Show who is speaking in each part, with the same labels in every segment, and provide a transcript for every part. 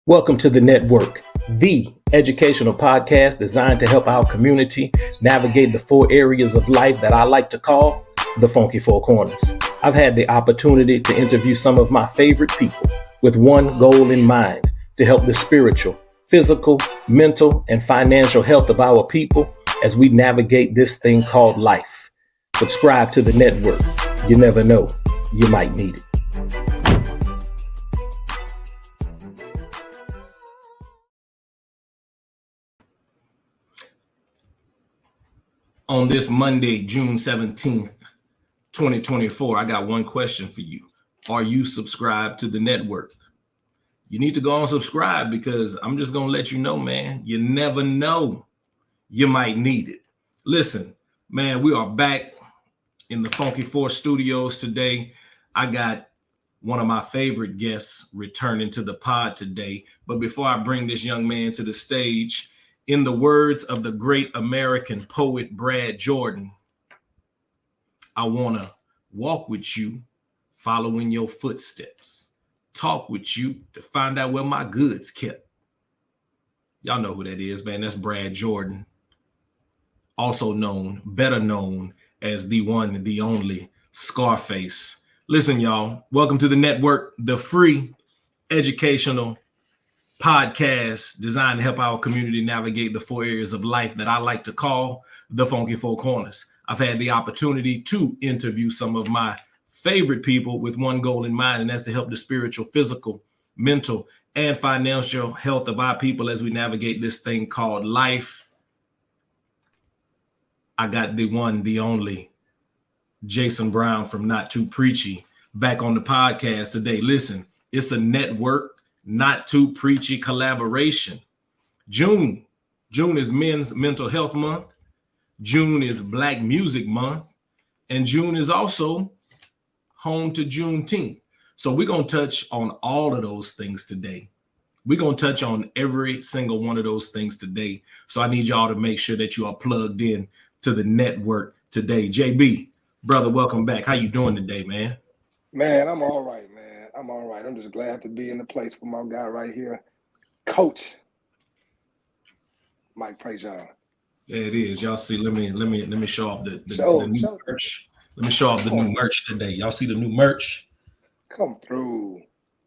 Speaker 1: Welcome to the network, the educational podcast designed to help our community navigate the four areas of life that I like to call the funky four corners. I've had the opportunity to interview some of my favorite people with one goal in mind: to help the spiritual, physical, mental, and financial health of our people as we navigate this thing called life. Subscribe to the network. You never know, you might need it. On this Monday, June 17th, 2024, I got one question for you. Are you subscribed to the network? You need to go and subscribe, because I'm just going to let you know, man, you never know, you might need it. Listen, man, we are back in the Funky Four studios today. I got one of my favorite guests returning to the pod today. But before I bring this young man to the stage, in the words of the great American poet Brad Jordan, I want to walk with you, following your footsteps, talk with you to find out where my goods kept. Y'all know who that is, man. That's Brad Jordan, also better known as the one, the only Scarface. Listen, y'all, welcome to the network, the free educational podcast designed to help our community navigate the four areas of life that I like to call the funky four corners. I've had the opportunity to interview some of my favorite people with one goal in mind, and that's to help the spiritual, physical, mental, and financial health of our people as we navigate this thing called life. I got the one, the only Jason Brown from Not Too Preachy back on the podcast today. Listen, it's a network, Not Too Preachy collaboration. June is Men's Mental Health Month. June is Black Music Month. And June is also home to Juneteenth. So we're going to touch on all of those things today. We're going to touch on every single one of those things today. So I need y'all to make sure that you are plugged in to the network today. JB, brother, welcome back. How you doing today, man?
Speaker 2: Man, I'm all right, man. I'm all right. I'm just glad to be in the place with my guy right here, Coach Michael Prejean.
Speaker 1: There it is. Y'all see, let me show off the new merch. Let me show off the new merch today. Y'all see the new merch?
Speaker 2: Come through.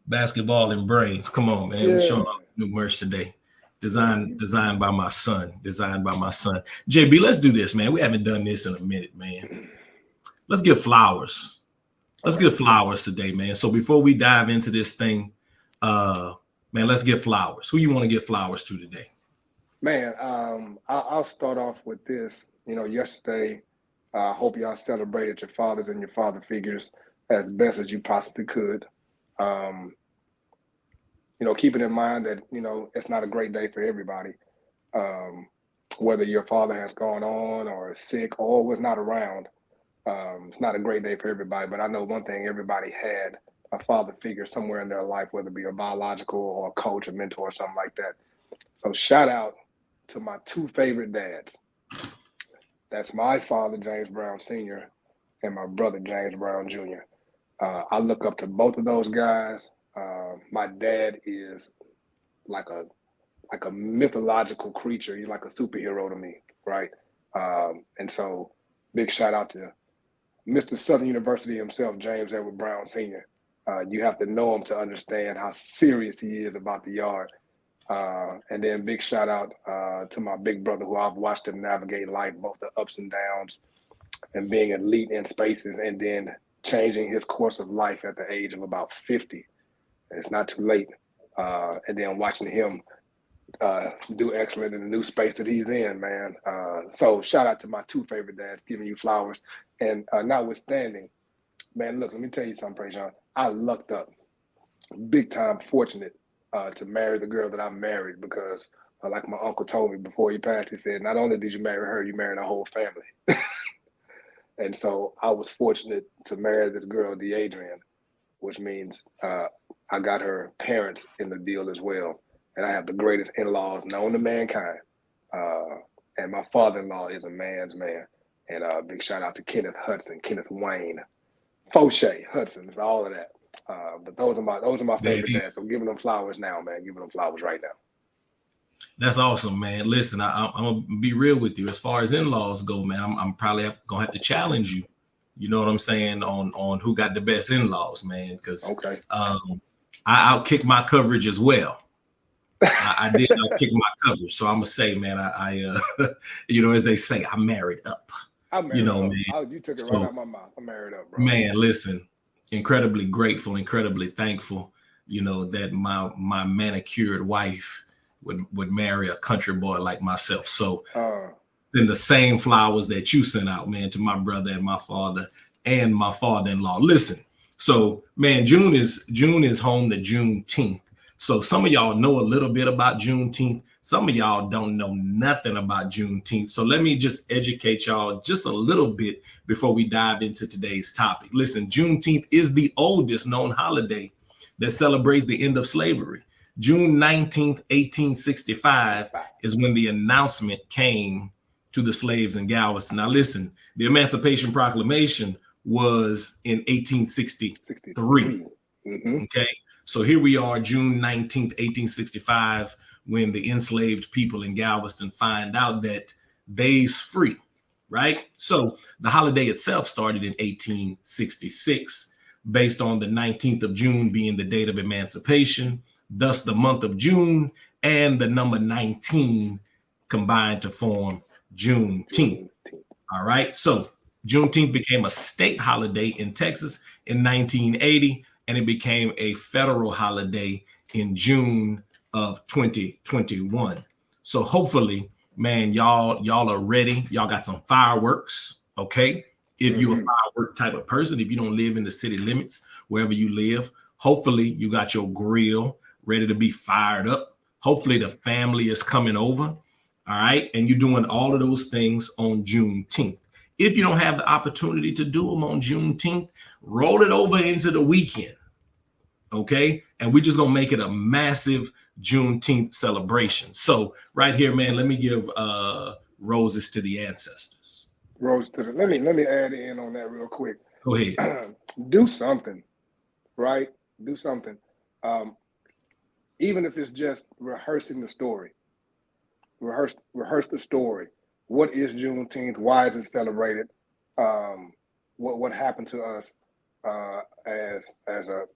Speaker 1: Basketball and brains. Come on, man. We're showing off the new merch today. Designed by my son. JB, let's do this, man. We haven't done this in a minute, man. Let's give flowers. Let's give flowers today, man. So before we dive into this thing, man, let's give flowers. Who you want to give flowers to today?
Speaker 2: Man, I'll start off with this. Yesterday, I hope y'all celebrated your fathers and your father figures as best as you possibly could. Keeping in mind that, it's not a great day for everybody. Whether your father has gone on or is sick or was not around. It's not a great day for everybody, but I know one thing: everybody had a father figure somewhere in their life, whether it be a biological or a coach, a mentor, or something like that. So shout out to my two favorite dads. That's my father, James Brown Sr., and my brother, James Brown Jr. I look up to both of those guys. My dad is like a mythological creature. He's like a superhero to me, right? And so big shout out to Mr. Southern University himself, James Edward Brown Sr. You have to know him to understand how serious he is about the yard. And then big shout out to my big brother, who I've watched him navigate life, both the ups and downs, and being elite in spaces, and then changing his course of life at the age of about 50. And it's not too late. And then watching him do excellent in the new space that he's in, man. So shout out to my two favorite dads, giving you flowers. And notwithstanding, man, look, let me tell you something, Prejean. I lucked up, big time fortunate to marry the girl that I married, because like my uncle told me before he passed, he said, not only did you marry her, you married a whole family. And so I was fortunate to marry this girl, Adrian, which means I got her parents in the deal as well. And I have the greatest in-laws known to mankind. And my father-in-law is a man's man. And big shout out to Kenneth Hudson, Kenneth Wayne, Fauché Hudson, it's all of that. But those are my
Speaker 1: There
Speaker 2: favorite
Speaker 1: it
Speaker 2: dads.
Speaker 1: is.
Speaker 2: So giving them flowers now, man. Giving them flowers right now.
Speaker 1: That's awesome, man. Listen, I'm gonna be real with you. As far as in-laws go, man, I'm probably gonna have to challenge you. You know what I'm saying on who got the best in-laws, man. Because
Speaker 2: Okay.
Speaker 1: I outkick my coverage as well. I did outkick my coverage, so I'm gonna say, man, I you know, as they say, I married up.
Speaker 2: I'm
Speaker 1: You
Speaker 2: married
Speaker 1: know,
Speaker 2: up.
Speaker 1: man.
Speaker 2: You took it right
Speaker 1: So,
Speaker 2: out of my mouth. I'm married up, bro.
Speaker 1: man, listen, incredibly grateful, incredibly thankful. You know that my manicured wife would marry a country boy like myself. So send the same flowers that you sent out, man, to my brother and my father-in-law. Listen, so man, June is home to Juneteenth. So some of y'all know a little bit about Juneteenth. Some of y'all don't know nothing about Juneteenth. So let me just educate y'all just a little bit before we dive into today's topic. Listen, Juneteenth is the oldest known holiday that celebrates the end of slavery. June 19th, 1865 is when the announcement came to the slaves in Galveston. Now listen, the Emancipation Proclamation was in 1863.
Speaker 2: Mm-hmm.
Speaker 1: Okay, so here we are, June 19th, 1865, when the enslaved people in Galveston find out that they's free, right? So the holiday itself started in 1866, based on the 19th of June being the date of emancipation, thus the month of June and the number 19 combined to form Juneteenth. All right, so Juneteenth became a state holiday in Texas in 1980, and it became a federal holiday in June of 2021. So hopefully, man, y'all are ready. Y'all got some fireworks, okay? If you're a firework type of person, if you don't live in the city limits, wherever you live, hopefully you got your grill ready to be fired up. Hopefully the family is coming over, all right? And you're doing all of those things on Juneteenth. If you don't have the opportunity to do them on Juneteenth, roll it over into the weekend, okay? And we're just gonna make it a massive Juneteenth celebration. So right here, man, let me give roses to the ancestors.
Speaker 2: Rose to the. Let me add in on that real quick.
Speaker 1: Go ahead.
Speaker 2: Do something, right? Do something. Even if it's just rehearsing the story. Rehearse the story. What is Juneteenth? Why is it celebrated? What happened to us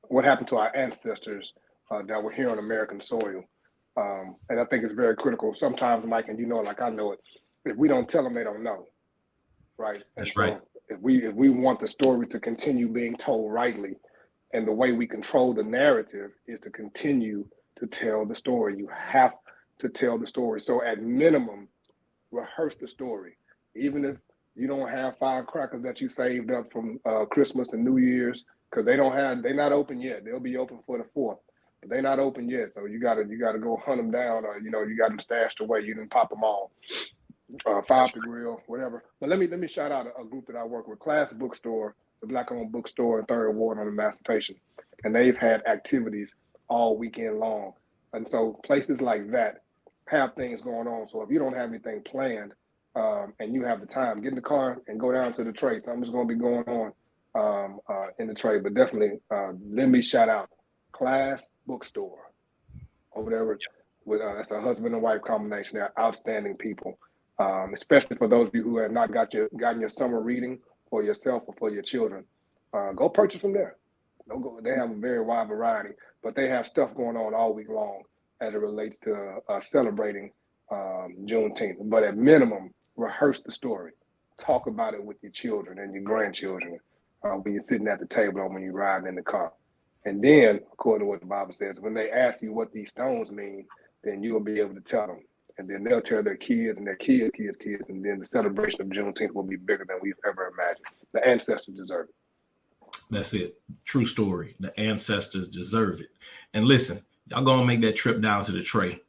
Speaker 2: what happened to our ancestors that were here on American soil? And I think it's very critical. Sometimes, Mike, and you know it like I know it, if we don't tell them, they don't know, right?
Speaker 1: That's
Speaker 2: and
Speaker 1: right.
Speaker 2: So if we want the story to continue being told rightly, and the way we control the narrative is to continue to tell the story. You have to tell the story. So at minimum, rehearse the story. Even if you don't have firecrackers that you saved up from Christmas and New Year's, because they're not open yet. They'll be open for the 4th, but they're not open yet. So you gotta go hunt them down, or you got them stashed away. You didn't pop them all. Fire up the grill, whatever. But let me shout out a group that I work with, Class Bookstore, the Black-owned bookstore in 3rd Ward on Emancipation, and they've had activities all weekend long. And so places like that have things going on. So if you don't have anything planned and you have the time, get in the car and go down to the trade. Something's going to be going on in the trade. But definitely, let me shout out Class Bookstore over there with it's a husband and wife combination. They're outstanding people, especially for those of you who have not gotten your summer reading for yourself or for your children. Go purchase from there. They have a very wide variety, but they have stuff going on all week long as it relates to celebrating Juneteenth. But at minimum, rehearse the story. Talk about it with your children and your grandchildren when you're sitting at the table or when you're riding in the car. And then, according to what the Bible says, when they ask you what these stones mean, then you'll be able to tell them. And then they'll tell their kids and their kids, and then the celebration of Juneteenth will be bigger than we've ever imagined. The ancestors deserve it.
Speaker 1: That's it. True story. The ancestors deserve it. And listen, y'all gonna make that trip down to the Tray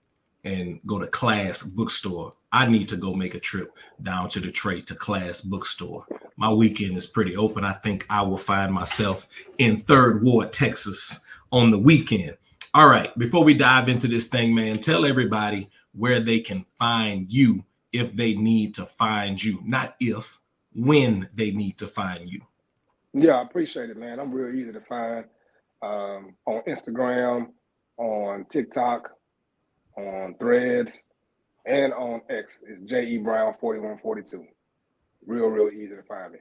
Speaker 1: and go to Class Bookstore. I need to go make a trip down to the Tray to Class Bookstore. My weekend is pretty open. I think I will find myself in 3rd Ward, Texas on the weekend. All right, before we dive into this thing, man, tell everybody where they can find you if they need to find you. Not if, when they need to find you.
Speaker 2: Yeah, I appreciate it, man. I'm real easy to find. on Instagram, on TikTok, on Threads, and on X. It's J.E. Brown 4142. Real easy to find me.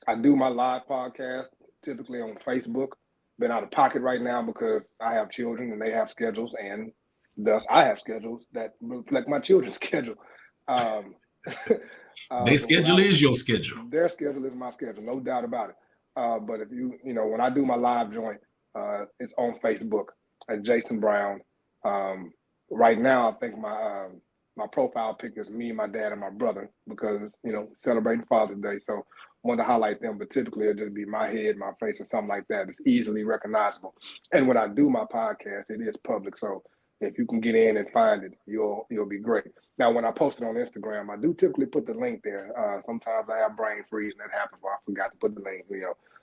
Speaker 2: I do my live podcast typically on Facebook. Been out of pocket right now because I have children and they have schedules, and thus I have schedules that reflect my children's schedule.
Speaker 1: Their schedule is your schedule.
Speaker 2: Their schedule is my schedule, no doubt about it. But if when I do my live joint, it's on Facebook at Jason Brown. Right now, I think my profile pic is me, my dad, and my brother because celebrating Father's Day. So I wanted to highlight them, but typically it'll just be my head, my face, or something like that. It's easily recognizable. And when I do my podcast, it is public. So if you can get in and find it, you'll be great. Now, when I post it on Instagram, I do typically put the link there. Sometimes I have brain freeze and that happens where I forgot to put the link,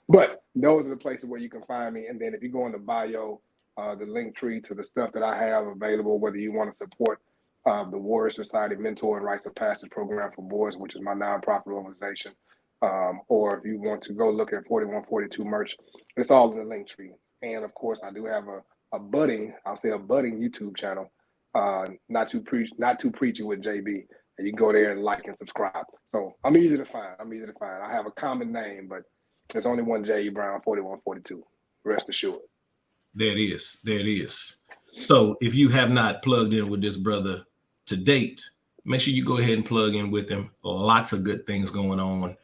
Speaker 2: But those are the places where you can find me. And then if you go in the bio, the link tree to the stuff that I have available, whether you want to support the Warrior Society Mentor and Rites of Passage Program for Boys, which is my nonprofit organization, or if you want to go look at 4142 merch, it's all in the link tree. And of course, I do have a budding YouTube channel, not too preachy with JB, and you can go there and like and subscribe. So I'm easy to find. I have a common name, but there's only one J.E. Brown 4142. Rest assured.
Speaker 1: There it is. So if you have not plugged in with this brother to date, make sure you go ahead and plug in with him. Lots of good things going on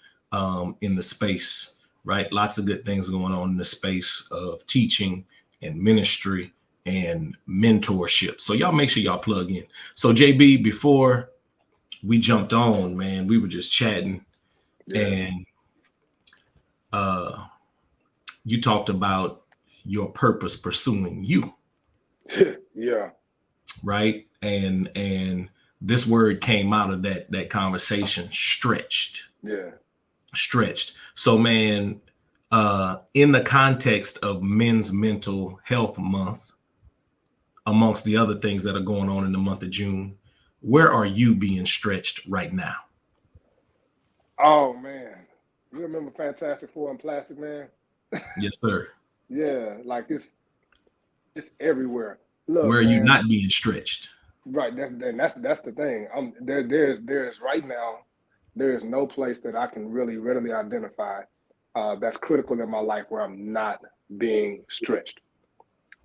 Speaker 1: in the space, right? Lots of good things going on in the space of teaching and ministry and mentorship. So y'all make sure y'all plug in. So JB, before we jumped on, man, we were just chatting, and you talked about your purpose pursuing you.
Speaker 2: Yeah.
Speaker 1: Right. And this word came out of that conversation, stretched.
Speaker 2: Yeah.
Speaker 1: Stretched. So, man, in the context of Men's Mental Health Month, amongst the other things that are going on in the month of June, where are you being stretched right now?
Speaker 2: Oh, man. You remember Fantastic Four and Plastic Man?
Speaker 1: Yes, sir.
Speaker 2: Yeah, like it's everywhere. Look,
Speaker 1: where are
Speaker 2: man,
Speaker 1: you not being stretched?
Speaker 2: Right. That's the thing. There's right now, there is no place that I can really readily identify that's critical in my life where I'm not being stretched.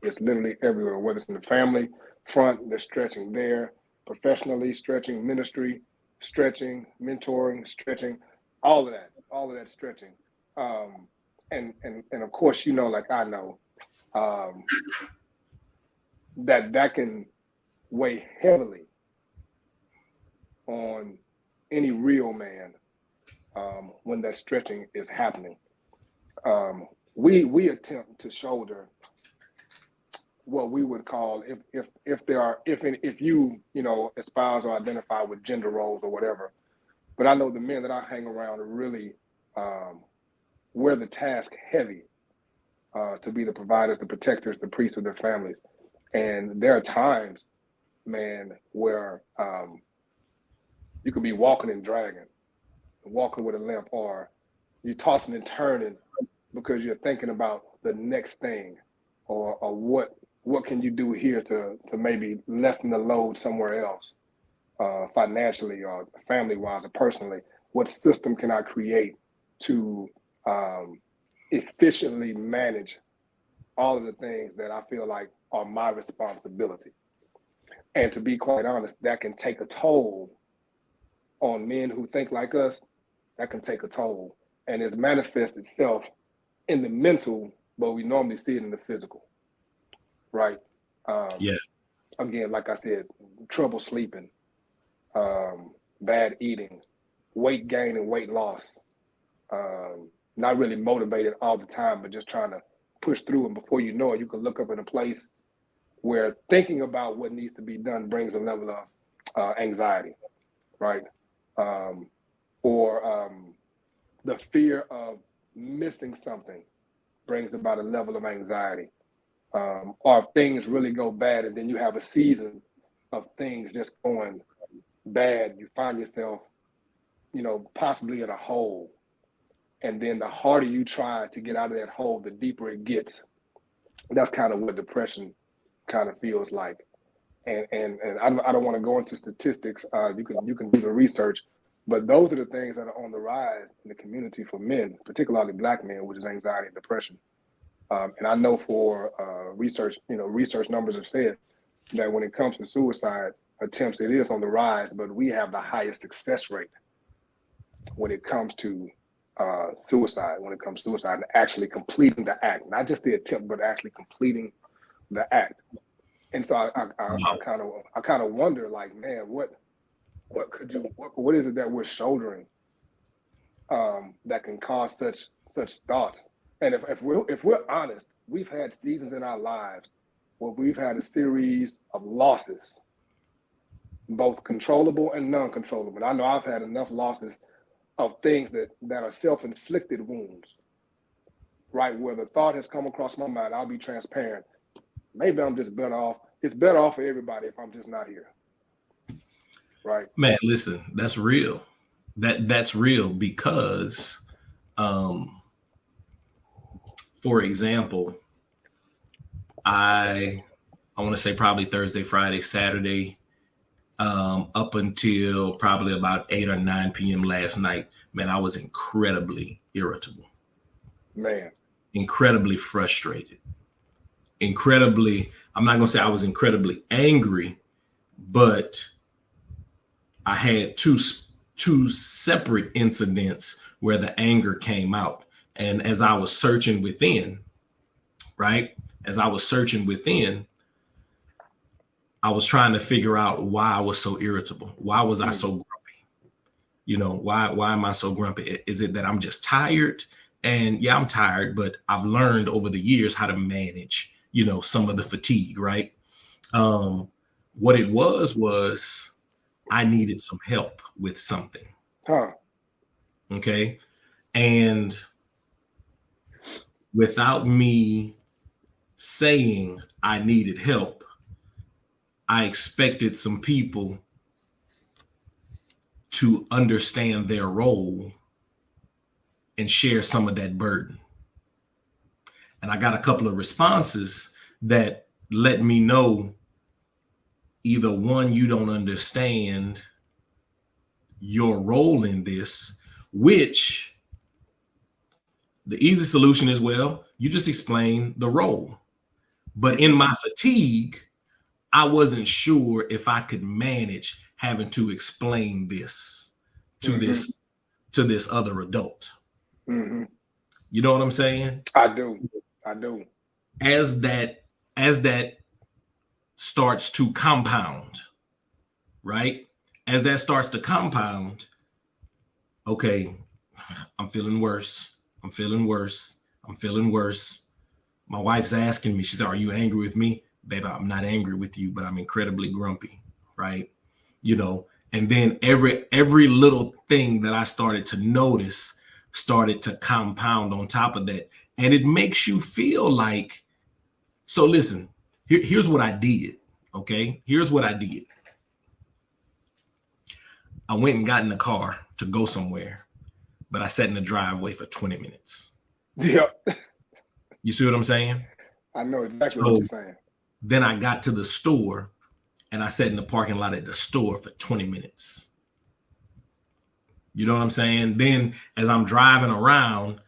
Speaker 2: It's literally everywhere, whether it's in the family front, they're stretching there, professionally stretching, ministry, stretching, mentoring, stretching, all of that stretching. And of course, like I know, that can weigh heavily on any real man when that stretching is happening. We attempt to shoulder what we would call if you espouse or identify with gender roles or whatever. But I know the men that I hang around are really wear the task heavy to be the providers, the protectors, the priests of their families. And there are times, man, where you could be walking and dragging, walking with a limp, or you're tossing and turning because you're thinking about the next thing, or what can you do here to maybe lessen the load somewhere else, financially or family-wise or personally. What system can I create to efficiently manage all of the things that I feel like are my responsibility? And to be quite honest, that can take a toll on men who think like us. That can take a toll, and it manifests itself in the mental, but we normally see it in the physical, right?
Speaker 1: Yeah.
Speaker 2: Again, like I said, trouble sleeping, bad eating, weight gain and weight loss, not really motivated all the time, but just trying to push through. And before you know it, you can look up in a place where thinking about what needs to be done brings a level of anxiety, right? Or the fear of missing something brings about a level of anxiety. Or if things really go bad and then you have a season of things just going bad, you find yourself, possibly in a hole. And then the harder you try to get out of that hole, the deeper it gets. that's kind of what depression kind of feels like. And I don't want to go into statistics. You can do the research, but those are the things that are on the rise in the community for men, particularly Black men, which is anxiety and depression. And I know for research, research numbers have said that when it comes to suicide attempts, it is on the rise, but we have the highest success rate when it comes to suicide, and actually completing the act, not just the attempt, but actually completing the act. And so I kind of wonder, like, man, what is it that we're shouldering that can cause such thoughts? And if we're honest, we've had seasons in our lives where we've had a series of losses, both controllable and non-controllable. I know I've had enough losses of things that are self-inflicted wounds, right? Where the thought has come across my mind, I'll be transparent. Maybe I'm just better off. It's better off for everybody if I'm just not here. Right.
Speaker 1: Man, listen, that's real. That's real because, for example, I want to say probably Thursday, Friday, Saturday, up until probably about 8 or 9 p.m. last night, man, I was incredibly irritable.
Speaker 2: Man.
Speaker 1: Incredibly frustrated. I'm not going to say I was incredibly angry, but I had two separate incidents where the anger came out. And as I was searching within, right? As I was searching within, I was trying to figure out why I was so irritable. Why was I so grumpy? Why am I so grumpy? Is it that I'm just tired? And yeah, I'm tired, but I've learned over the years how to manage, some of the fatigue, right? What it was I needed some help with something. Okay. And without me saying I needed help, I expected some people to understand their role and share some of that burden. And I got a couple of responses that let me know either one, you don't understand your role in this, which the easy solution is, well, you just explain the role. But in my fatigue, I wasn't sure if I could manage having to explain this to this other adult.
Speaker 2: Mm-hmm.
Speaker 1: You know what I'm saying?
Speaker 2: I do.
Speaker 1: As that starts to compound, right? As that starts to compound, okay, I'm feeling worse. My wife's asking me, she said, are you angry with me? Baby, I'm not angry with you, but I'm incredibly grumpy, right? And then every little thing that I started to notice started to compound on top of that. And it makes you feel like, so listen, here's what I did, okay? Here's what I did. I went and got in the car to go somewhere, but I sat in the driveway for 20 minutes.
Speaker 2: Yeah.
Speaker 1: You see what I'm saying?
Speaker 2: I know exactly what you're saying.
Speaker 1: Then I got to the store and I sat in the parking lot at the store for 20 minutes. You know what I'm saying? Then as I'm driving around,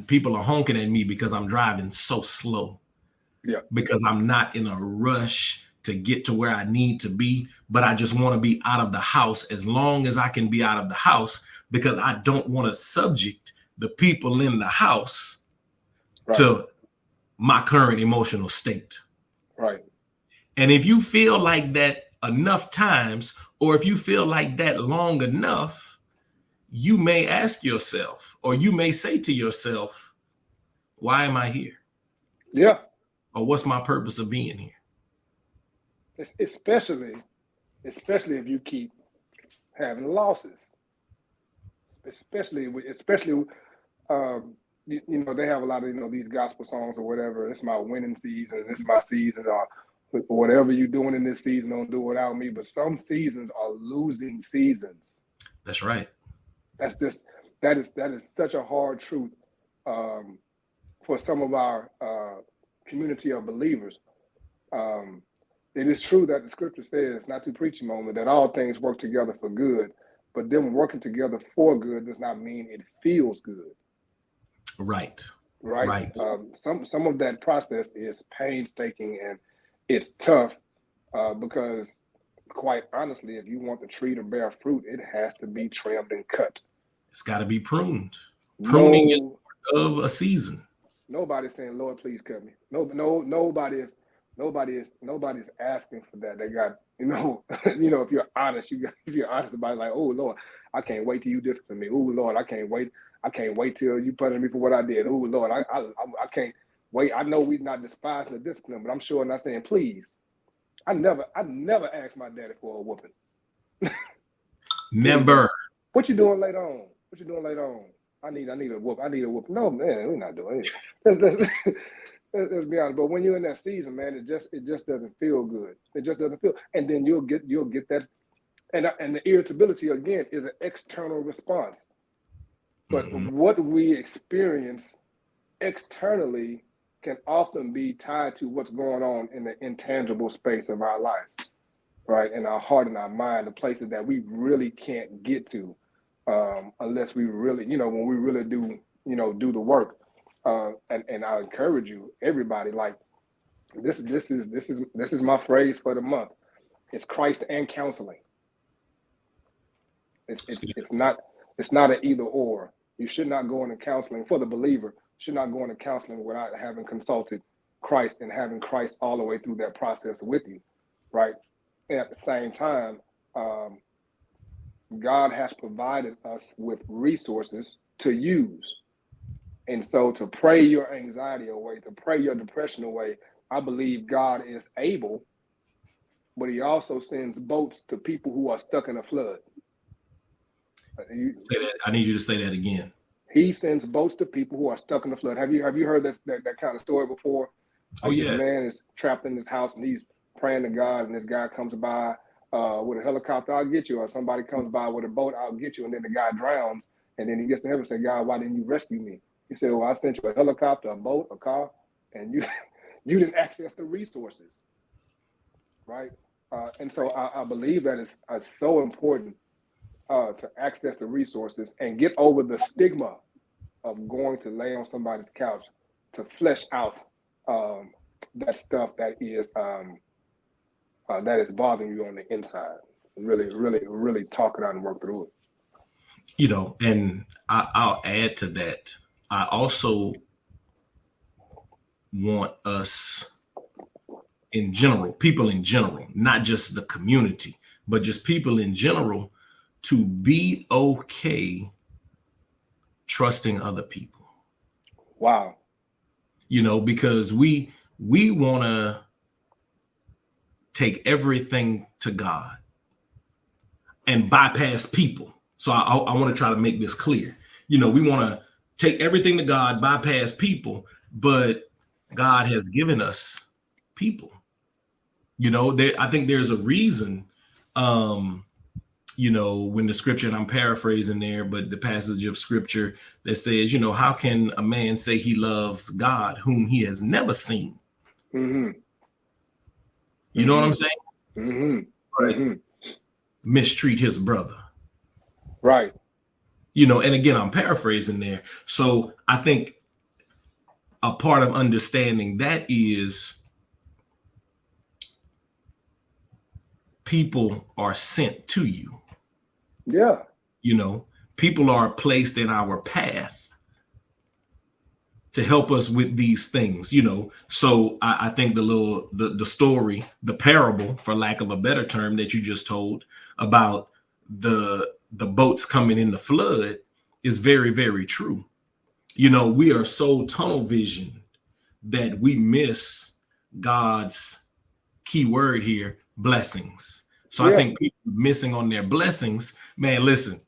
Speaker 1: people are honking at me because I'm driving so slow.
Speaker 2: Yeah.
Speaker 1: Because I'm not in a rush to get to where I need to be, but I just want to be out of the house as long as I can be out of the house, because I don't want to subject the people in the house to my current emotional state.
Speaker 2: Right.
Speaker 1: And if you feel like that enough times, or if you feel like that long enough, you may ask yourself, or you may say to yourself, why am I here?
Speaker 2: Yeah.
Speaker 1: Or what's my purpose of being here?
Speaker 2: Especially if you keep having losses. Especially they have a lot of, these gospel songs or whatever. It's my winning season. It's my season. Or whatever you're doing in this season, don't do without me. But some seasons are losing seasons.
Speaker 1: That's right.
Speaker 2: That is such a hard truth for some of our community of believers. It is true that the scripture says, not to preach a moment, that all things work together for good, but them working together for good does not mean it feels good.
Speaker 1: Right.
Speaker 2: Right.
Speaker 1: Right.
Speaker 2: Some of that process is painstaking and it's tough because, quite honestly, if you want the tree to bear fruit, it has to be trimmed and cut.
Speaker 1: It's got to be pruned. Pruning is
Speaker 2: No,
Speaker 1: part of a season.
Speaker 2: nobody's saying, Lord, please cut me. Nobody's asking for that. They got, if you're honest, if you're honest about it, like, oh Lord, I can't wait till you discipline me. Oh Lord, I can't wait till you punish me for what I did. Oh Lord, I can't wait. I know we're not despising the discipline, but I'm sure not saying please. I never asked my daddy for a whooping.
Speaker 1: Never.
Speaker 2: What you doing later on? I need a whoop. No, man, we're not doing it. Let's be honest. But when you're in that season, man, it just doesn't feel good. It just doesn't feel. And then you'll get that. And the irritability again is an external response. But what we experience externally can often be tied to what's going on in the intangible space of our life, right? In our heart and our mind, the places that we really can't get to unless we really, when we really do, do the work. And I encourage you, everybody, like this is my phrase for the month. It's Christ and counseling. It's not an either or. You should not go into counseling for the believer. Should not go into counseling without having consulted Christ and having Christ all the way through that process with you, right? And at the same time, God has provided us with resources to use. And so to pray your anxiety away, to pray your depression away, I believe God is able, but he also sends boats to people who are stuck in a flood.
Speaker 1: Say that. I need you to say that again.
Speaker 2: He sends boats to people who are stuck in the flood. Have you heard that kind of story before?
Speaker 1: Oh, yeah.
Speaker 2: This man is trapped in this house and he's praying to God, and this guy comes by with a helicopter, I'll get you. Or somebody comes by with a boat, I'll get you. And then the guy drowns. And then he gets to heaven and says, God, why didn't you rescue me? He said, well, I sent you a helicopter, a boat, a car, and you didn't access the resources, right? And so I believe that it's so important to access the resources and get over the stigma of going to lay on somebody's couch to flesh out that stuff that is bothering you on the inside. Really, really, really talk it out and work through it.
Speaker 1: And I'll add to that. I also want us in general, people in general, not just the community, but just people in general, to be okay trusting other people.
Speaker 2: Wow.
Speaker 1: Because we want to take everything to God and bypass people. So I want to try to make this clear. We want to take everything to God, bypass people, but God has given us people. I think there's a reason, when the scripture, and I'm paraphrasing there, but the passage of scripture that says, how can a man say he loves God whom he has never seen?
Speaker 2: Mm-hmm.
Speaker 1: You know what I'm saying?
Speaker 2: Mm-hmm.
Speaker 1: Right. Mm-hmm. Mistreat his brother.
Speaker 2: Right.
Speaker 1: And again, I'm paraphrasing there. So I think a part of understanding that is people are sent to you.
Speaker 2: Yeah.
Speaker 1: People are placed in our path to help us with these things, So I think the story, the parable, for lack of a better term, that you just told about the boats coming in the flood is very, very true. We are so tunnel visioned that we miss God's key word here, blessings. So yeah. I think people missing on their blessings, man, listen.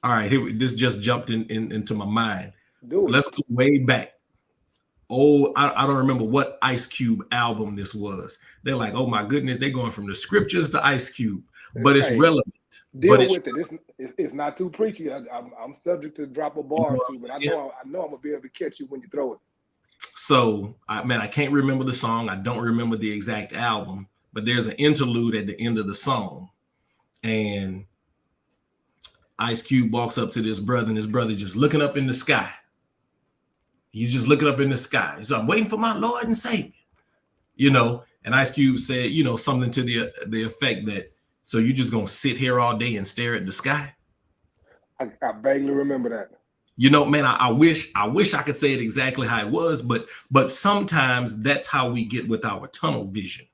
Speaker 1: All right, this just jumped into my mind. Let's go way back. I don't remember what Ice Cube album this was. They're like, oh my goodness, they're going from the scriptures to Ice Cube, but it's relevant.
Speaker 2: Deal with it. It's not too preachy. I'm subject to drop a bar or two, but I know I'm gonna be able to catch you when you throw it.
Speaker 1: So, I can't remember the song. I don't remember the exact album, but there's an interlude at the end of the song. And Ice Cube walks up to this brother, and his brother just looking up in the sky. He's just looking up in the sky. So I'm waiting for my Lord and Savior, And Ice Cube said, something to the effect that, so you just gonna sit here all day and stare at the sky?
Speaker 2: I vaguely remember that.
Speaker 1: Man, I wish I could say it exactly how it was, but sometimes that's how we get with our tunnel vision,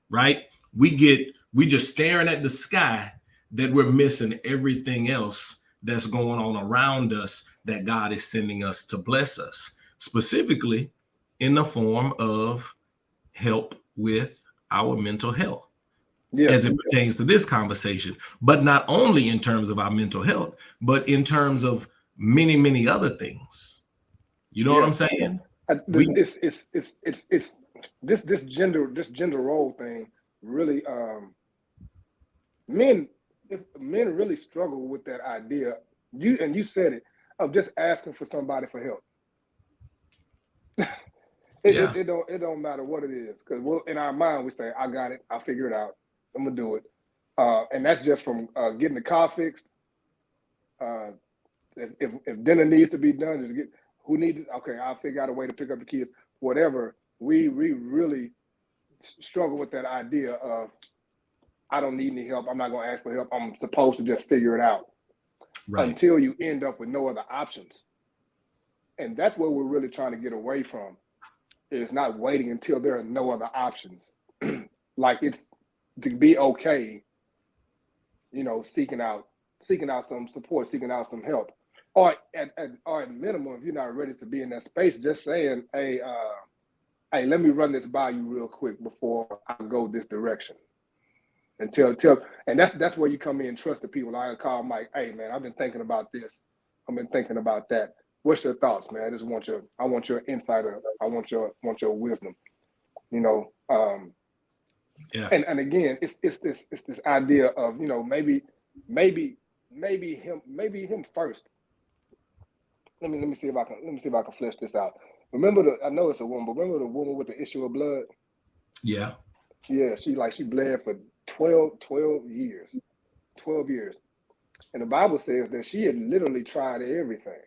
Speaker 1: right? We just staring at the sky, that we're missing everything else that's going on around us that God is sending us to bless us, specifically in the form of help with our mental health. As it pertains to this conversation, but not only in terms of our mental health, but in terms of many, many other things. You know what I'm saying?
Speaker 2: It's this gender role thing really, men really struggle with that idea. You said it, of just asking for somebody for help. It don't matter what it is, because in our mind we say, I got it, I'll figure it out, I'm gonna do it, and that's just from getting the car fixed. If dinner needs to be done, just get who needs it. Okay, I'll figure out a way to pick up the kids. Whatever. We really struggle with that idea of, I don't need any help. I'm not gonna ask for help. I'm supposed to just figure it out. Right. Until you end up with no other options. And that's what we're really trying to get away from. Is not waiting until there are no other options. Like, it's to be okay, seeking out some support, seeking out some help. Or at minimum, if you're not ready to be in that space, just saying, hey, let me run this by you real quick before I go this direction. And that's where you come in and trust the people. I call Mike, hey man, I've been thinking about this. I've been thinking about that. What's your thoughts, man? I want your insight. I want your wisdom. Yeah. And again, it's this idea of, maybe him first. Let me see if I can flesh this out. I know it's a woman, but remember the woman with the issue of blood?
Speaker 1: Yeah.
Speaker 2: Yeah, she bled for 12 years. 12 years. And the Bible says that she had literally tried everything.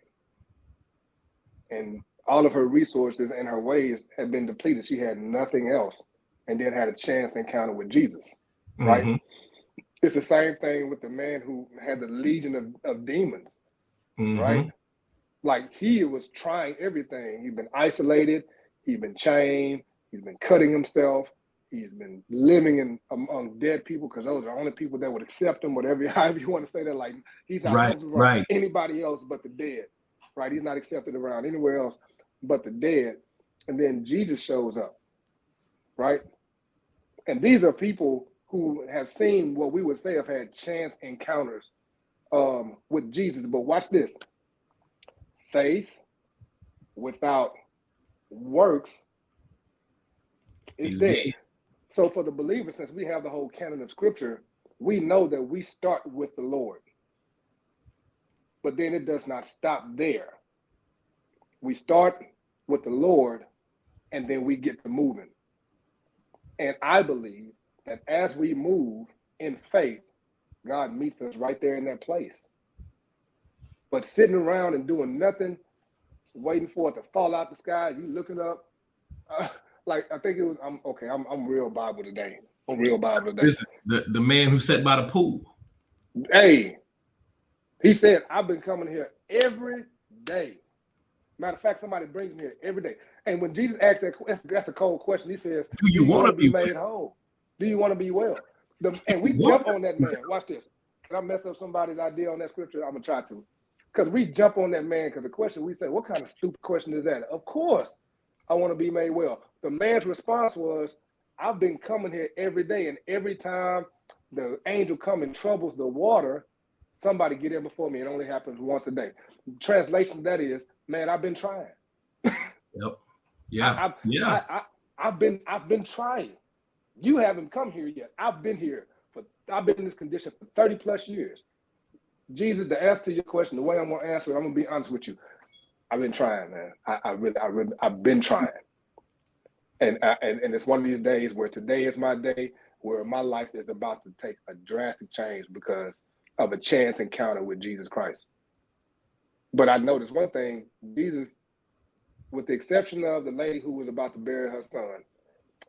Speaker 2: And all of her resources and her ways had been depleted. She had nothing else. And then had a chance encounter with Jesus. Right? Mm-hmm. It's the same thing with the man who had the legion of demons. Mm-hmm. Right? Like, he was trying everything. He'd been isolated. He'd been chained. He's been cutting himself. He's been living among dead people, because those are the only people that would accept him, however you want to say that. Like, he's not comfortable around anybody else but the dead. Right? He's not accepted around anywhere else but the dead. And then Jesus shows up. Right? And these are people who have seen what we would say have had chance encounters with Jesus. But watch this. Faith without works is dead. So for the believer, since we have the whole canon of scripture, we know that we start with the Lord. But then it does not stop there. We start with the Lord, and then we get to moving. And I believe that as we move in faith, God meets us right there in that place. But sitting around and doing nothing, waiting for it to fall out the sky, you looking up, like, I think it was, I'm real Bible today.
Speaker 1: Listen, the man who sat by the pool.
Speaker 2: Hey, he said, I've been coming here every day. Matter of fact, somebody brings me here every day. And when Jesus asked that's a cold question. He says, do you want to be made whole? Do you want to be well? And we jump on that man. Watch this. Can I mess up somebody's idea on that scripture? I'm going to try to. Because we jump on that man, because the question we say, what kind of stupid question is that? Of course, I want to be made well. The man's response was, I've been coming here every day, and every time the angel come and troubles the water, somebody get in before me. It only happens once a day. Translation of that is, man, I've been trying.
Speaker 1: Yep. Yeah.
Speaker 2: I've been trying. You haven't come here yet. I've been in this condition for 30 plus years. Jesus, the answer to your question, the way I'm going to answer it, I'm going to be honest with you. I've been trying, man. I've been trying. And it's one of these days where today is my day where my life is about to take a drastic change because of a chance encounter with Jesus Christ. But I noticed one thing, Jesus, with the exception of the lady who was about to bury her son,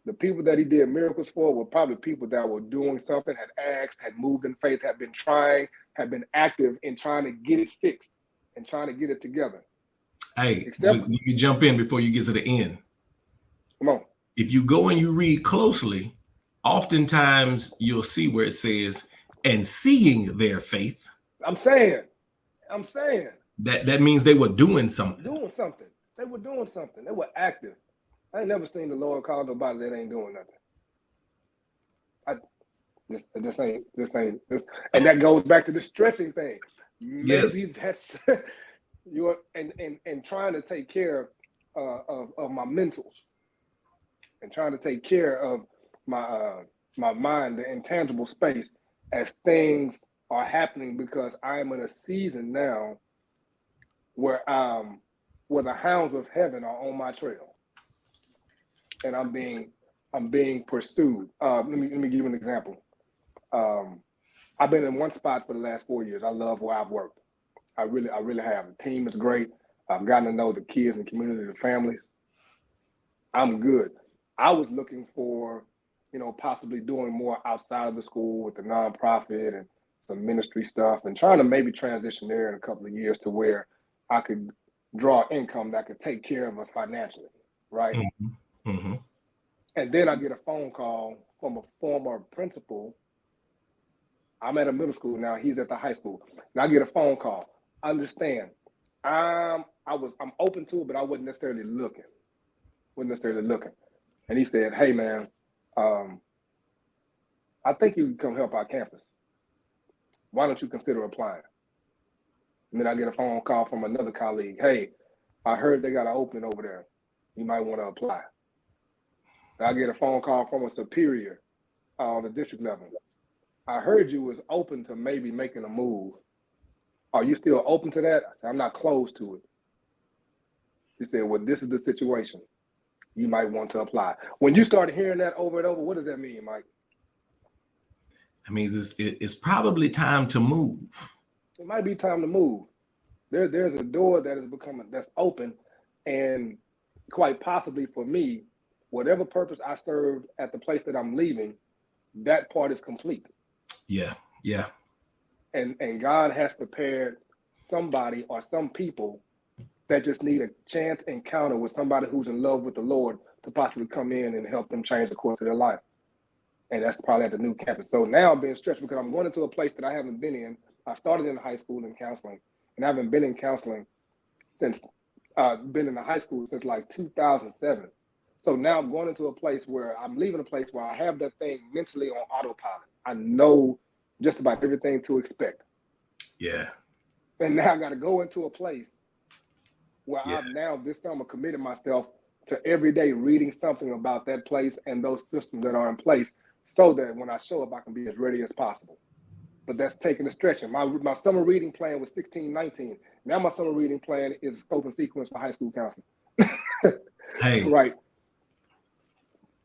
Speaker 2: the people that he did miracles for were probably people that were doing something, had asked, had moved in faith, had been trying, had been active in trying to get it fixed and trying to get it together.
Speaker 1: Hey, you jump in before you get to the end.
Speaker 2: Come on.
Speaker 1: If you go and you read closely, oftentimes you'll see where it says, and seeing their faith.
Speaker 2: I'm saying.
Speaker 1: That means they were doing something.
Speaker 2: They were doing something. They were active. I ain't never seen the Lord call nobody that ain't doing nothing. This ain't, and that goes back to the stretching thing. Maybe that's you're and trying to take care of my mentals and trying to take care of my mind, the intangible space, as things are happening, because I am in a season now where the hounds of heaven are on my trail, and I'm being pursued. Let me give you an example. I've been in one spot for the last 4 years. I love where I've worked. I really have. The team is great. I've gotten to know the kids and the community, the families. I'm good. I was looking for, possibly doing more outside of the school with the nonprofit and some ministry stuff, and trying to maybe transition there in a couple of years to where I could draw income that could take care of us financially, right?
Speaker 1: Mm-hmm. Mm-hmm.
Speaker 2: And then I get a phone call from a former principal. I'm at a middle school now. He's at the high school. And I get a phone call. Understand, I'm open to it, but I wasn't necessarily looking. And he said, "Hey, man, I think you can come help our campus. Why don't you consider applying?" And then I get a phone call from another colleague. "Hey, I heard they got an opening over there. You might want to apply." And I get a phone call from a superior on the district level. "I heard you was open to maybe making a move. Are you still open to that?" I said, "I'm not closed to it." He said, "Well, this is the situation. You might want to apply." When you start hearing that over and over, what does that mean, Mike?
Speaker 1: That means it's probably time to move.
Speaker 2: It might be time to move. There's a door that's open, and quite possibly for me, whatever purpose I served at the place that I'm leaving, that part is complete.
Speaker 1: Yeah.
Speaker 2: And God has prepared somebody or some people that just need a chance encounter with somebody who's in love with the Lord to possibly come in and help them change the course of their life. And that's probably at the new campus. So now I'm being stretched because I'm going into a place that I haven't been in. I started in high school in counseling, and I haven't been in counseling since, been in the high school since like 2007. So now I'm going into a place where I'm leaving a place where I have that thing mentally on autopilot. I know just about everything to expect.
Speaker 1: Yeah.
Speaker 2: And now I got to go into a place where I've now this summer committed myself to every day reading something about that place and those systems that are in place, so that when I show up, I can be as ready as possible. But that's taking a stretching. My summer reading plan was 16-19. Now my summer reading plan is scope and sequence for high school counseling.
Speaker 1: Hey,
Speaker 2: right.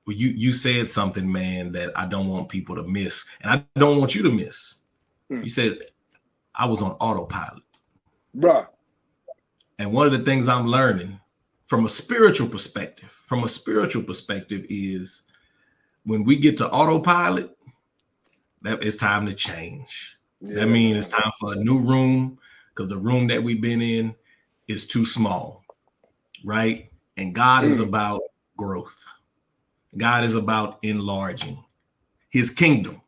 Speaker 1: Well, you said something, man, that I don't want people to miss, and I don't want you to miss. You said I was on autopilot,
Speaker 2: bruh.
Speaker 1: And one of the things I'm learning from a spiritual perspective, is when we get to autopilot, that it's time to change. Yeah. That means it's time for a new room, because the room that we've been in is too small, right? And God is about growth. God is about enlarging his kingdom,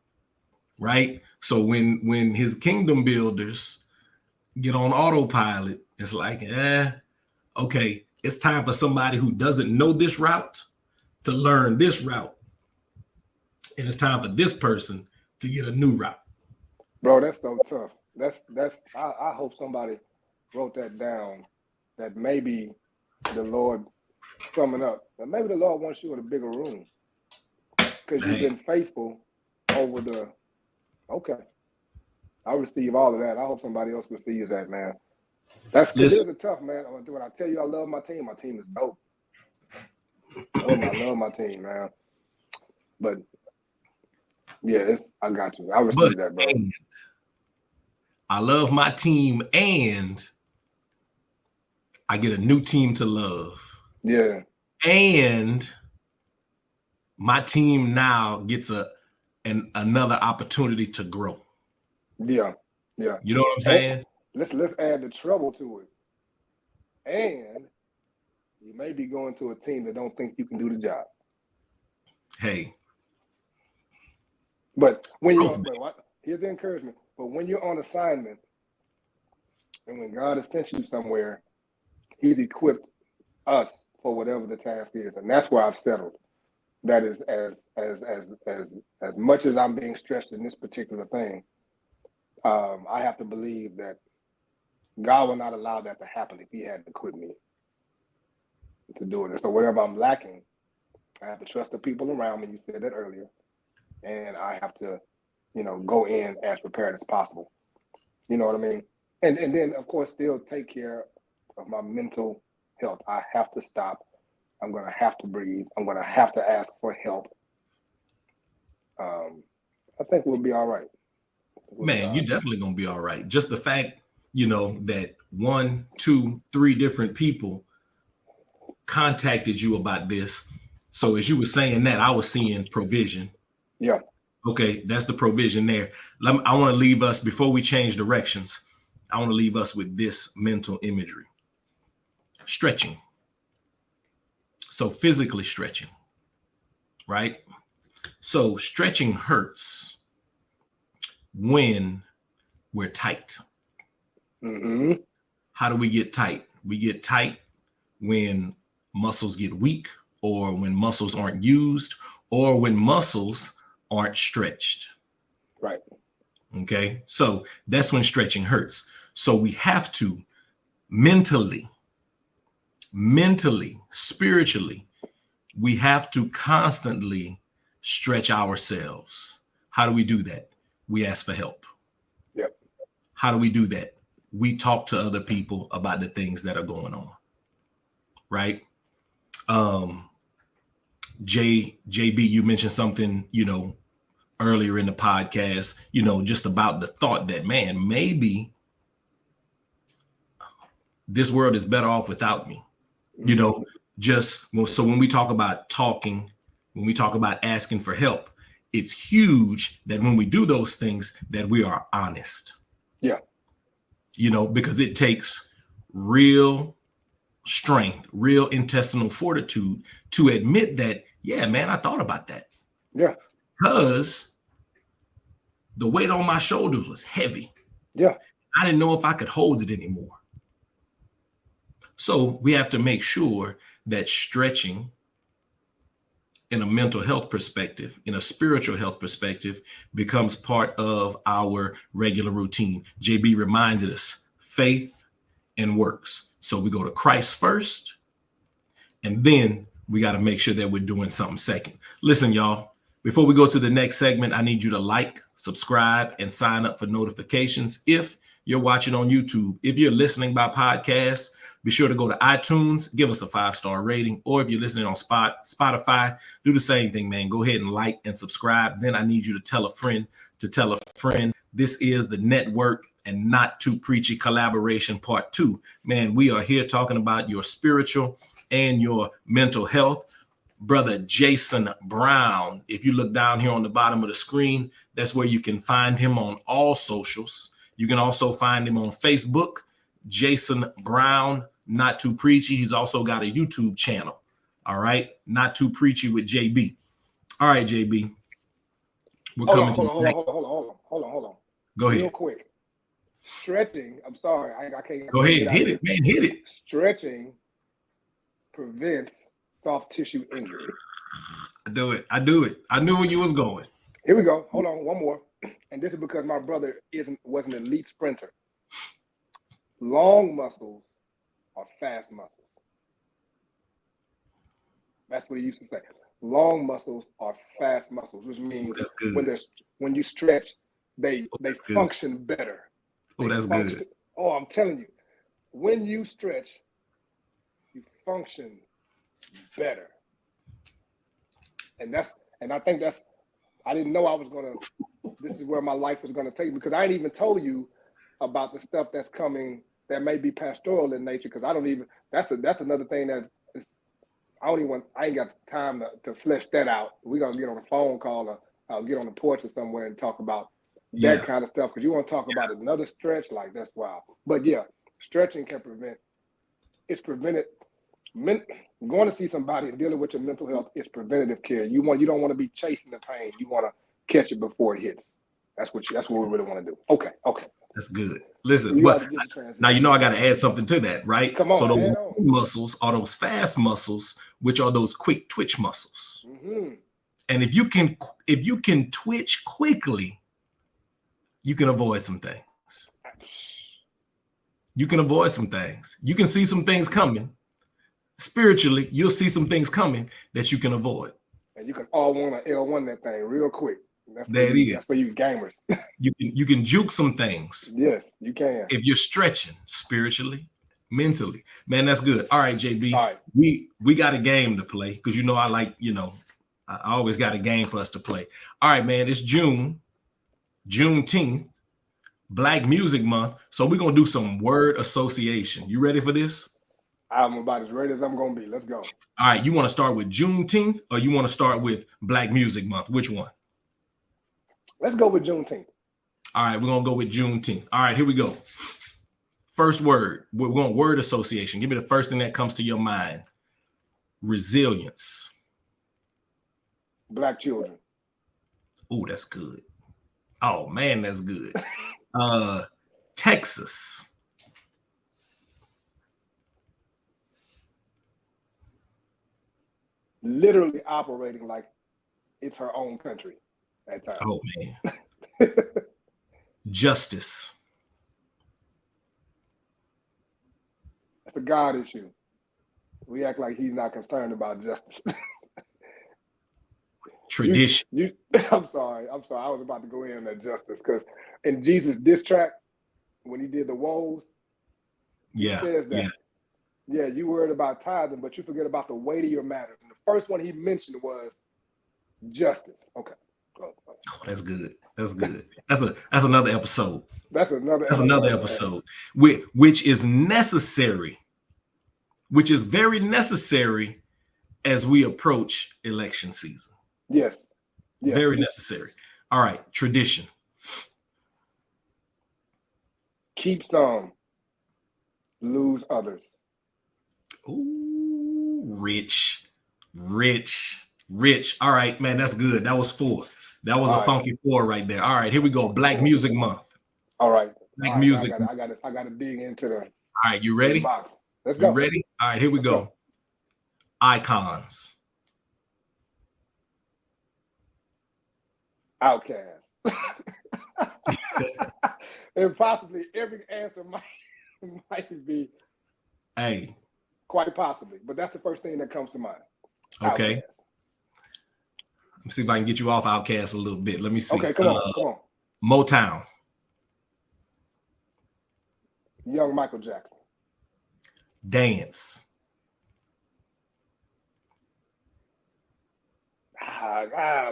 Speaker 1: right? So when his kingdom builders get on autopilot, it's like, okay, it's time for somebody who doesn't know this route to learn this route. And it's time for this person to get a new route.
Speaker 2: Bro, that's so tough. I hope somebody wrote that down, that maybe the Lord summing up, that maybe the Lord wants you in a bigger room, because you've been faithful over okay. I receive all of that. I hope somebody else receives that, man. It is a tough, man. When I tell you I love my team is dope. I love my team, man. But yeah, I got you. I receive that, bro.
Speaker 1: I love my team, and I get a new team to love.
Speaker 2: Yeah.
Speaker 1: And my team now gets another opportunity to grow.
Speaker 2: Yeah. Yeah.
Speaker 1: You know what I'm saying?
Speaker 2: Let's add the trouble to it. And you may be going to a team that don't think you can do the job.
Speaker 1: Hey.
Speaker 2: But here's the encouragement. But when you're on assignment, and when God has sent you somewhere, He's equipped us for whatever the task is, and that's where I've settled. That is as much as I'm being stretched in this particular thing, I have to believe that God will not allow that to happen if He hadn't equipped me to do it. And so whatever I'm lacking, I have to trust the people around me. You said that earlier, and I have to, go in as prepared as possible. You know what I mean? And then of course still take care of my mental health. I have to stop. I'm gonna have to breathe. I'm gonna have to ask for help. I think we'll be all right.
Speaker 1: Man, you're definitely gonna be all right. Just the fact, that 1, 2, 3 different people contacted you about this. So as you were saying that, I was seeing provision.
Speaker 2: Yeah.
Speaker 1: Okay, that's the provision there. I want to leave us, before we change directions, I want to leave us with this mental imagery. Stretching. So physically stretching, right? So stretching hurts when we're tight.
Speaker 2: Mm-hmm.
Speaker 1: How do we get tight? We get tight when muscles get weak, or when muscles aren't used, or when muscles aren't stretched.
Speaker 2: Right.
Speaker 1: Okay. So that's when stretching hurts. So we have to mentally, spiritually, we have to constantly stretch ourselves. How do we do that? We ask for help.
Speaker 2: Yep.
Speaker 1: How do we do that? We talk to other people about the things that are going on. Right? JB, you mentioned something, earlier in the podcast, just about the thought that, man, maybe this world is better off without me. So when we talk about talking, when we talk about asking for help, it's huge that when we do those things, that we are honest.
Speaker 2: Yeah.
Speaker 1: Because it takes real strength, real intestinal fortitude to admit that, yeah, man, I thought about that.
Speaker 2: Yeah.
Speaker 1: Because the weight on my shoulders was heavy.
Speaker 2: Yeah.
Speaker 1: I didn't know if I could hold it anymore. So we have to make sure that stretching, in a mental health perspective, in a spiritual health perspective, becomes part of our regular routine. JB reminded us, faith and works. So we go to Christ first, and then we got to make sure that we're doing something second. Listen, y'all, before we go to the next segment, I need you to like, subscribe, and sign up for notifications if you're watching on YouTube. If you're listening by podcast, be sure to go to iTunes, give us a 5-star rating, or if you're listening on Spotify, do the same thing, man. Go ahead and like and subscribe. Then I need you to tell a friend to tell a friend. This is the Network and Not Too Preachy collaboration part 2. Man, we are here talking about your spiritual and your mental health. Brother Jason Brown, if you look down here on the bottom of the screen, that's where you can find him on all socials. You can also find him on Facebook, Jason Brown, Not Too Preachy. He's also got a YouTube channel. All right. Not Too Preachy with JB. All right, JB.
Speaker 2: Hold on.
Speaker 1: Go ahead.
Speaker 2: Real quick. Stretching. I'm sorry. I can't.
Speaker 1: Go ahead. Hit it, man. Hit it.
Speaker 2: Stretching prevents soft tissue injury.
Speaker 1: I do it. I knew where you was going.
Speaker 2: Here we go. Hold on. One more. And this is because my brother was an elite sprinter. Long muscles are fast muscles. That's what he used to say. Long muscles are fast muscles, which means when you stretch, they function better.
Speaker 1: Good.
Speaker 2: Oh, I'm telling you. when you stretch, you function better. And I think I didn't know this is where my life was gonna take me, because I ain't even told you about the stuff that's coming that may be pastoral in nature, because that's another thing that is, I ain't got time to flesh that out. We're gonna get on a phone call, or I'll get on the porch or somewhere and talk about that kind of stuff, because you want to talk about another stretch, like that's wild. But yeah, stretching can prevented. Going to see somebody and dealing with your mental health is preventative care. You don't want to be chasing the pain. You want to catch it before it hits. That's what we really want to do. Okay.
Speaker 1: That's good. Listen, but now I got to add something to that, right?
Speaker 2: Come on.
Speaker 1: So those muscles are those fast muscles, which are those quick twitch muscles. Mm-hmm. And if you can twitch quickly, you can avoid some things. You can avoid some things. You can see some things coming. Spiritually, you'll see some things coming that you can avoid.
Speaker 2: And you can R1 or L1 that thing real quick.
Speaker 1: That's
Speaker 2: for you gamers.
Speaker 1: you can juke some things.
Speaker 2: Yes, you can.
Speaker 1: If you're stretching spiritually, mentally. Man, that's good. All right, JB.
Speaker 2: All right.
Speaker 1: We got a game to play, because I always got a game for us to play. All right, man. It's Juneteenth, Black Music Month. So we're gonna do some word association. You ready for this?
Speaker 2: I'm about as ready as I'm gonna be. Let's go.
Speaker 1: All right, you want to start with Juneteenth, or you want to start with Black Music Month? Which one?
Speaker 2: Let's go with Juneteenth.
Speaker 1: All right, we're gonna go with Juneteenth. All right, here we go. First word. We're going word association. Give me the first thing that comes to your mind. Resilience.
Speaker 2: Black children.
Speaker 1: Oh, that's good. Oh man, that's good. Texas.
Speaker 2: Literally operating like it's her own country at times.
Speaker 1: Oh man. Justice.
Speaker 2: That's a God issue. We act like he's not concerned about justice.
Speaker 1: Tradition.
Speaker 2: I'm sorry. I was about to go in on that justice, because in Jesus' diss track, when he did the woes, he says that. Yeah, you worried about tithing, but you forget about the weightier matters. And the first one he mentioned was justice. Okay.
Speaker 1: Oh, that's good. That's good. That's another episode.
Speaker 2: That's another
Speaker 1: episode, which is necessary, which is very necessary as we approach election season.
Speaker 2: Yes.
Speaker 1: Very necessary. All right. Tradition.
Speaker 2: Keep some, lose others.
Speaker 1: Ooh, rich. All right, man, that's good. That was 4. That was a funky 4 right there. All right, here we go. Black Music Month.
Speaker 2: All right.
Speaker 1: Black music.
Speaker 2: I got to dig into the.
Speaker 1: All right, you ready?
Speaker 2: Box. Let's go.
Speaker 1: You ready? All right, here we go. Icons.
Speaker 2: Outcast. And possibly every answer might be.
Speaker 1: Hey.
Speaker 2: Quite possibly, but that's the first thing that comes to mind.
Speaker 1: Okay.
Speaker 2: Outcast.
Speaker 1: Let me see if I can get you off Outcast a little bit. Let me see.
Speaker 2: Okay, come on.
Speaker 1: Motown.
Speaker 2: Young Michael Jackson.
Speaker 1: Dance.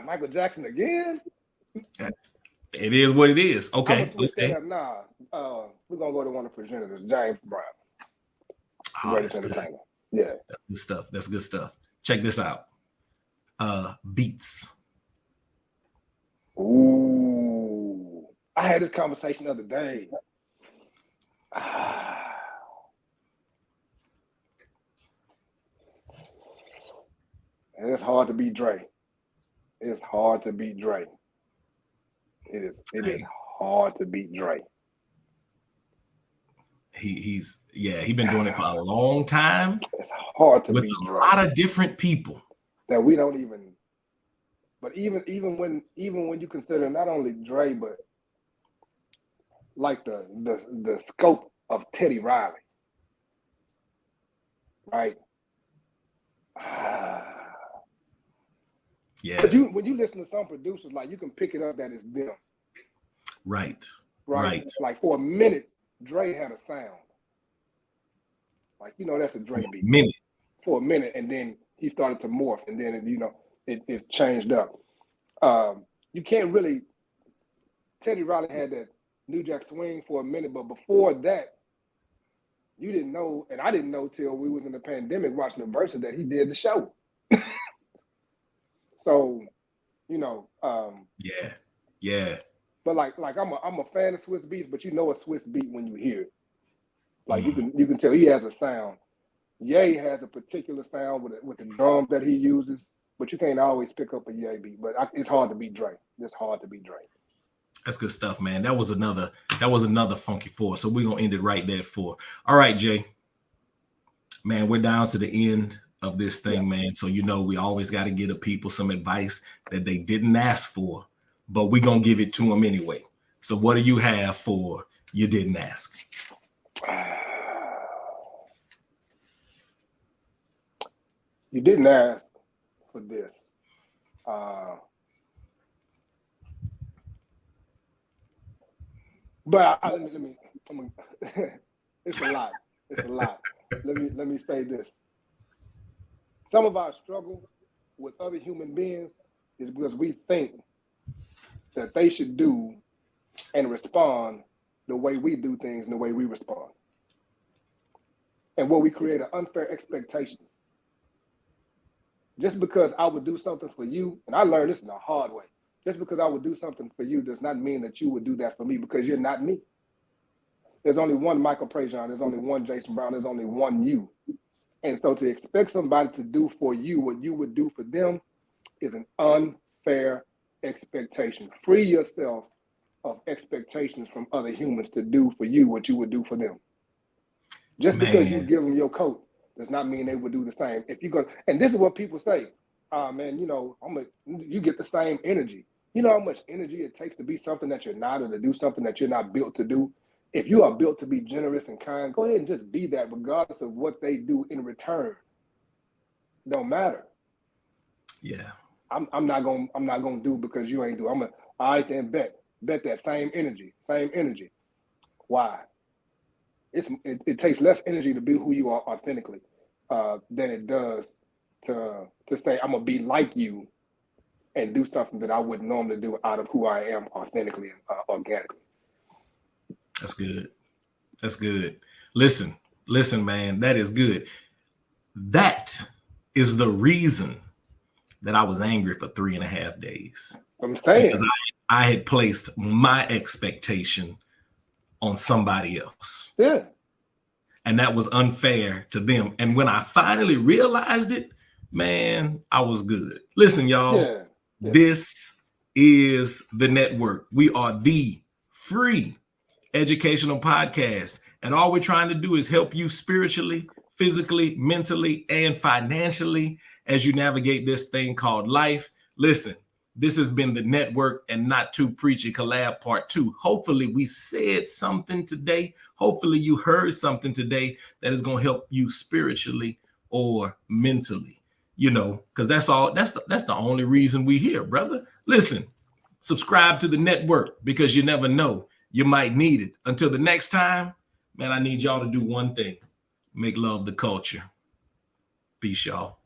Speaker 2: Michael Jackson again?
Speaker 1: It is what it is. Okay.
Speaker 2: Nah, we're gonna go to one of the progenitors, James Brown.
Speaker 1: That's good.
Speaker 2: Yeah.
Speaker 1: That's good stuff. Check this out. Beats.
Speaker 2: Ooh. I had this conversation the other day. And it's hard to beat Dre. It's hard to beat Dre. It is hard to beat Dre.
Speaker 1: He's been doing it for a long time.
Speaker 2: It's hard to
Speaker 1: with
Speaker 2: beat
Speaker 1: a
Speaker 2: Dre.
Speaker 1: lot of different people
Speaker 2: that we don't even. But even when you consider not only Dre, but like the scope of Teddy Riley, right?
Speaker 1: Yeah.
Speaker 2: But when you listen to some producers, like you can pick it up that it's them.
Speaker 1: Right.
Speaker 2: Like for a minute, Dre had a sound. Like, you know, that's a Dre beat.
Speaker 1: Minute.
Speaker 2: For a minute, and then he started to morph, and then, you know, it's changed up. You can't really, Teddy Riley had that New Jack Swing for a minute, but before that, you didn't know, and I didn't know till we was in the pandemic watching the verses that he did the show. So, you know,
Speaker 1: yeah.
Speaker 2: But like I'm a fan of Swiss beats, but you know a Swiss beat when you hear it. Like you can tell he has a sound. Ye has a particular sound with the drums that he uses, but you can't always pick up a Ye beat. But it's hard to beat Dre. It's hard to beat Dre.
Speaker 1: That's good stuff, man. That was another Funky Four. So we're gonna end it right there at 4. All right, Jay. Man, we're down to the end of this thing, man. So you know we always got to give the people some advice that they didn't ask for, but we're gonna give it to them anyway. So what do you have for you didn't ask?
Speaker 2: You didn't ask for this. But let me it's a lot. It's a lot. Let me say this. Some of our struggle with other human beings is because we think that they should do and respond the way we do things and the way we respond. And what we create are unfair expectations. Just because I would do something for you, and I learned this in a hard way, just because I would do something for you does not mean that you would do that for me, because you're not me. There's only one Michael Prejean, there's only one Jason Brown, there's only one you. And so to expect somebody to do for you what you would do for them is an unfair expectation. Free yourself of expectations from other humans to do for you what you would do for them. Just because you give them your coat does not mean they would do the same. If you go, and this is what people say, man, you know, you get the same energy. You know how much energy it takes to be something that you're not, or to do something that you're not built to do? If you are built to be generous and kind, go ahead and just be that, regardless of what they do in return. Don't matter. Yeah. I'm not gonna do because you ain't do. I can bet that same energy. Why? It takes less energy to be who you are authentically than it does to say I'm gonna be like you and do something that I wouldn't normally do out of who I am authentically and organically.
Speaker 1: That's good. That's good. Listen, man, that is good. That is the reason that I was angry for 3.5 days.
Speaker 2: I'm saying,
Speaker 1: because I had placed my expectation on somebody else.
Speaker 2: Yeah.
Speaker 1: And that was unfair to them. And when I finally realized it, man, I was good. Listen, y'all,
Speaker 2: Yeah.
Speaker 1: This is the network. We are the free educational podcast. And all we're trying to do is help you spiritually, physically, mentally, and financially as you navigate this thing called life. Listen, this has been the network and Not Too Preachy collab part 2. Hopefully we said something today. Hopefully you heard something today that is going to help you spiritually or mentally, you know, because that's the only reason we here, brother. Listen, subscribe to the network because you never know. You might need it. Until the next time, man, I need y'all to do one thing. Make love the culture. Peace, y'all.